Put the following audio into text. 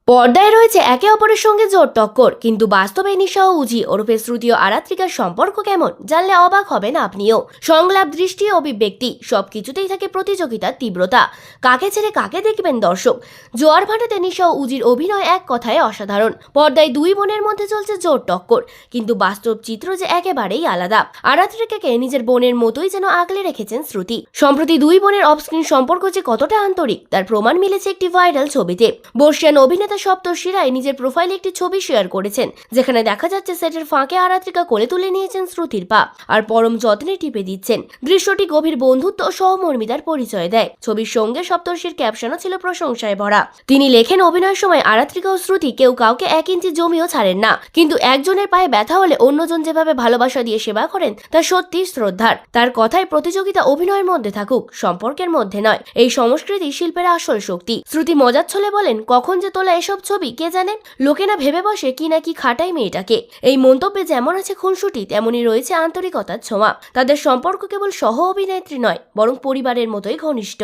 পর্দায় রয়েছে একে অপরের সঙ্গে জোর টক্কর, কিন্তু বাস্তবে নিশা ও উজি ওরফে শ্রুতি ও আরাত্রিকার সম্পর্ক কেমন জানলে অবাক হবেন আপনিও। সংলাপ, দৃষ্টি, অভিব্যক্তি সবকিছুতেই থাকে প্রতিযোগিতার তীব্রতা। কাকে ছেড়ে কাকে দেখবেন দর্শক? জোয়ার ভাটাতে নিশা ও উজির অভিনয় এক কথায় অসাধারণ। পর্দায় দুই বোনের মধ্যে চলছে জোর টক্কর, কিন্তু বাস্তব চিত্র যে একেবারেই আলাদা। আরাত্রিকাকে নিজের বোনের মতোই যেন আগলে রেখেছেন শ্রুতি। সম্প্রতি দুই বোনের অফস্ক্রিন সম্পর্ক যে কতটা আন্তরিক তার প্রমাণ মিলেছে একটি ভাইরাল ছবিতে। বর্ষিয়ান অভিনেতা সপ্তর্ষি রায় নিজের প্রোফাইলে একটি ছবি শেয়ার করেছেন, যেখানে দেখা যাচ্ছে সেটের ফাঁকে আরাত্রিকা কোলে তুলে নিয়েছেন শ্রুতির পা আর পরম যত্নে টিপে দিচ্ছেন। দৃশ্যটি গভীর বন্ধুত্ব ও সহমর্মিতার পরিচয় দেয়। ছবির সঙ্গে সপ্তর্ষির ক্যাপশনও ছিল প্রশংসায় ভরা। তিনি লেখেন, অভিনয়ের সময় আরাত্রিকা ও শ্রুতি কেউ কাউকে 1 ইঞ্চি জমিও ছাড়েন না, কিন্তু একজনের পায়ে ব্যথা হলে অন্যজন যেভাবে ভালোবাসা দিয়ে সেবা করেন তা সত্যি শ্রদ্ধার। তার কথায় প্রতিযোগিতা অভিনয়ের মধ্যে থাকুক, সম্পর্কের মধ্যে নয়। এই সংস্কৃতি শিল্পের আসল শক্তি। শ্রুতি মজার ছলে বলেন, কখন যে তোলা এসব ছবি কে জানেন, লোকে না ভেবে বসে কি না কি খাটাই মেয়েটাকে। এই মন্তব্যে যেমন আছে খুনসুটি, তেমনই রয়েছে আন্তরিকতার ছোঁয়া। তাদের সম্পর্ক কেবল সহ অভিনেত্রী নয়, বরং পরিবারের মতোই ঘনিষ্ঠ।